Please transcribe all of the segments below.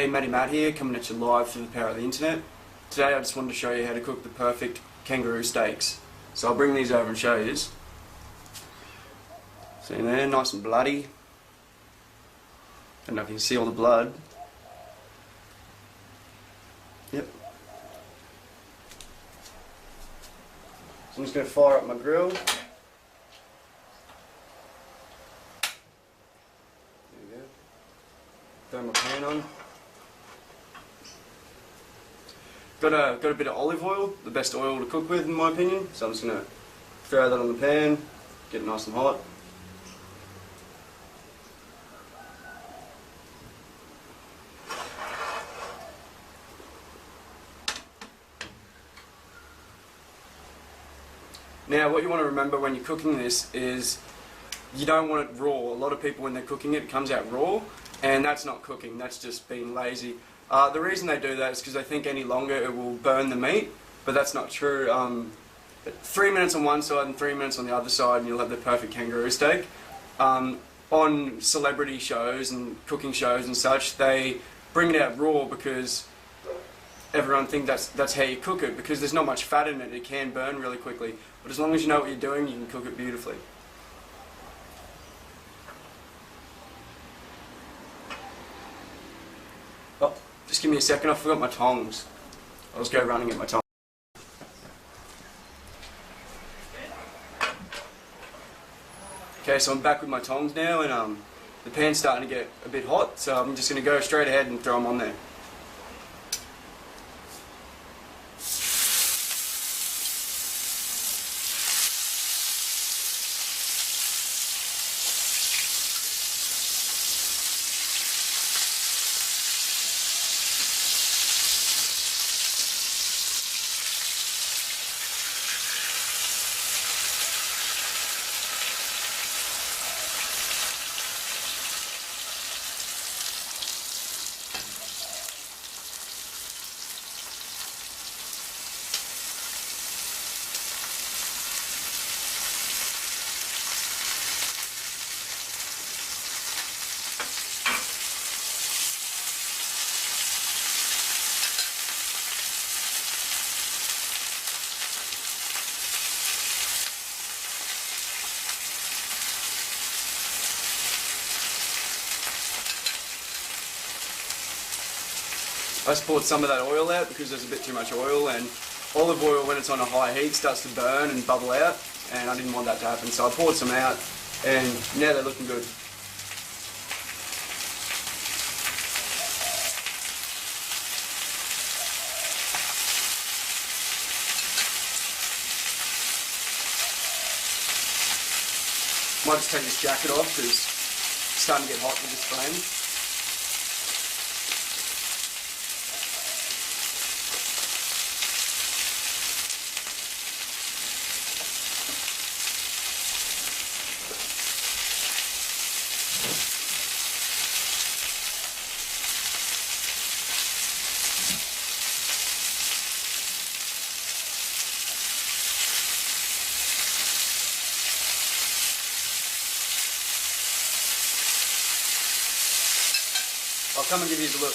Hey, MARINATE here, coming at you live through the power of the internet. Today I just wanted to show you how to cook the perfect kangaroo steaks. So I'll bring these over and show you. See there, nice and bloody. Don't know if you can see all the blood. Yep. So I'm just going to fire up my grill. There we go. Throw my pan on. Got a bit of olive oil, the best oil to cook with in my opinion, so I'm just going to throw that on the pan, get it nice and hot. Now what you want to remember when you're cooking this is you don't want it raw. A lot of people when they're cooking it, it comes out raw, and that's not cooking, that's just being lazy. The reason they do that is because they think any longer it will burn the meat, but that's not true. 3 minutes on one side and 3 minutes on the other side and you'll have the perfect kangaroo steak. On celebrity shows and cooking shows and such, they bring it out raw because everyone thinks that's how you cook it, because there's not much fat in it, it can burn really quickly. But as long as you know what you're doing, you can cook it beautifully. Oh, just give me a second, I forgot my tongs. I'll just go running and get my tongs. Okay, so I'm back with my tongs now, and the pan's starting to get a bit hot, so I'm just going to go straight ahead and throw them on there. I just poured some of that oil out because there's a bit too much oil, and olive oil when it's on a high heat starts to burn and bubble out, and I didn't want that to happen, so I poured some out and now they're looking good. Might just take this jacket off because it's starting to get hot with this flame. I'll come and give you a look.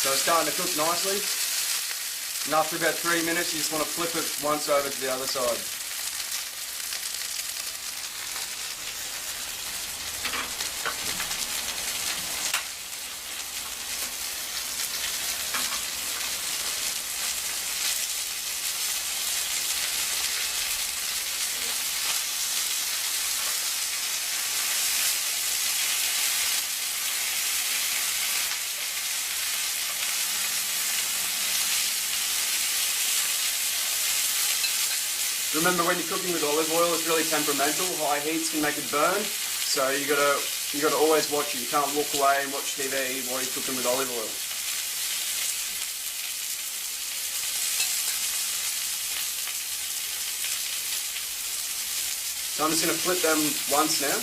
So it's starting to cook nicely. And after about 3 minutes, you just want to flip it once over to the other side. Remember, when you're cooking with olive oil, it's really temperamental. High heats can make it burn, so you gotta always watch it. You can't walk away and watch TV while you're cooking with olive oil. So I'm just gonna flip them once now.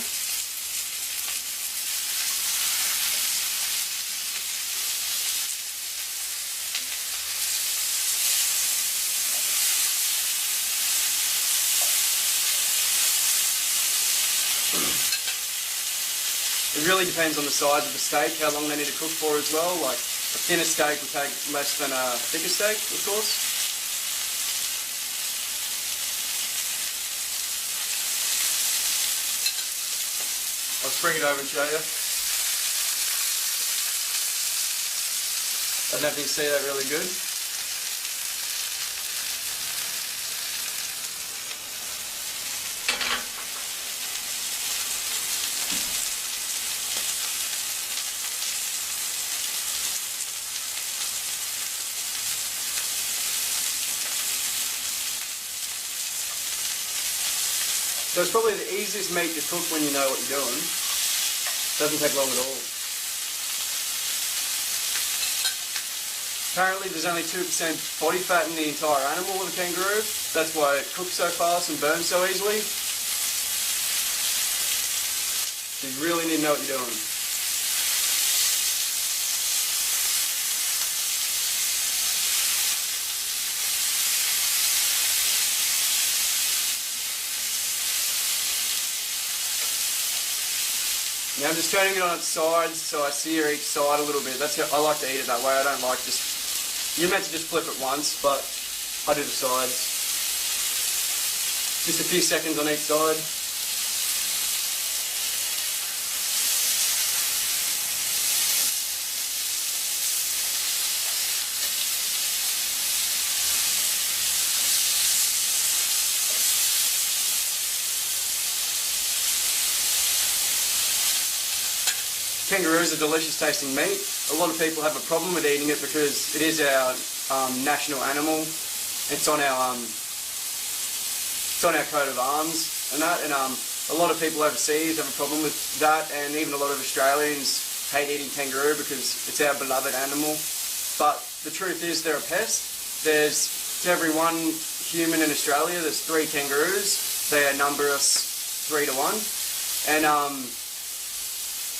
It really depends on the size of the steak, how long they need to cook for as well. Like a thinner steak will take less than a thicker steak, of course. I'll spring it over and show you. I don't know if you can see that really good. So it's probably the easiest meat to cook when you know what you're doing. Doesn't take long at all. Apparently there's only 2% body fat in the entire animal with a kangaroo. That's why it cooks so fast and burns so easily. So you really need to know what you're doing. Now I'm just turning it on its sides so I sear each side a little bit. That's how I like to eat it that way. I don't like just... You're meant to just flip it once, but I do the sides. Just a few seconds on each side. Kangaroo is a delicious tasting meat. A lot of people have a problem with eating it because it is our national animal. It's on our coat of arms and that. And a lot of people overseas have a problem with that, and even a lot of Australians hate eating kangaroo because it's our beloved animal. But the truth is they're a pest. There's, to every one human in Australia, there's 3 kangaroos. They outnumber us 3 to 1. And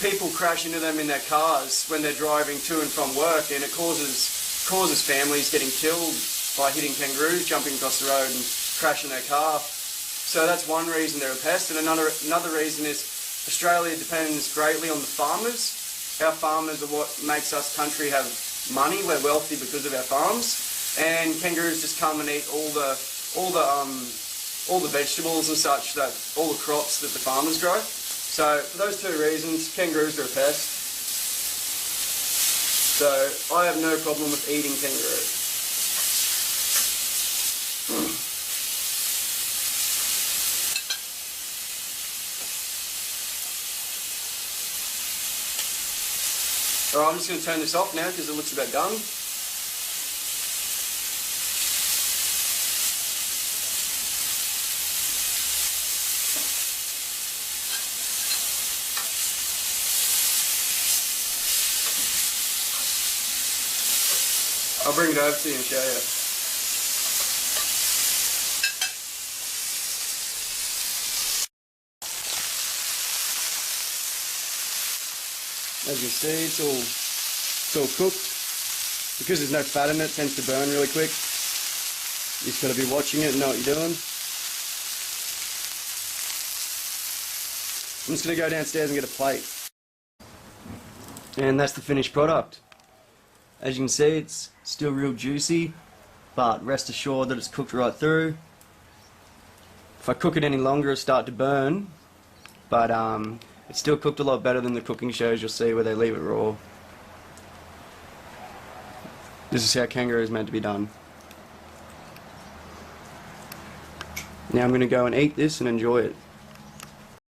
people crash into them in their cars when they're driving to and from work, and it causes families getting killed by hitting kangaroos, jumping across the road and crashing their car. So that's one reason they're a pest, and another reason is Australia depends greatly on the farmers. Our farmers are what makes us country have money. We're wealthy because of our farms, and kangaroos just come and eat all the vegetables and such, that all the crops that the farmers grow. So for those 2 reasons, kangaroos are a pest. So I have no problem with eating kangaroo. Alright, I'm just going to turn this off now because it looks about done. I'll bring it over to you and show you. As you see, it's all cooked. Because there's no fat in it, it tends to burn really quick. You just got to be watching it and know what you're doing. I'm just going to go downstairs and get a plate. And that's the finished product. As you can see, it's still real juicy, but rest assured that it's cooked right through. If I cook it any longer, it'll start to burn, but it's still cooked a lot better than the cooking shows you'll see where they leave it raw. This is how kangaroo is meant to be done. Now I'm going to go and eat this and enjoy it.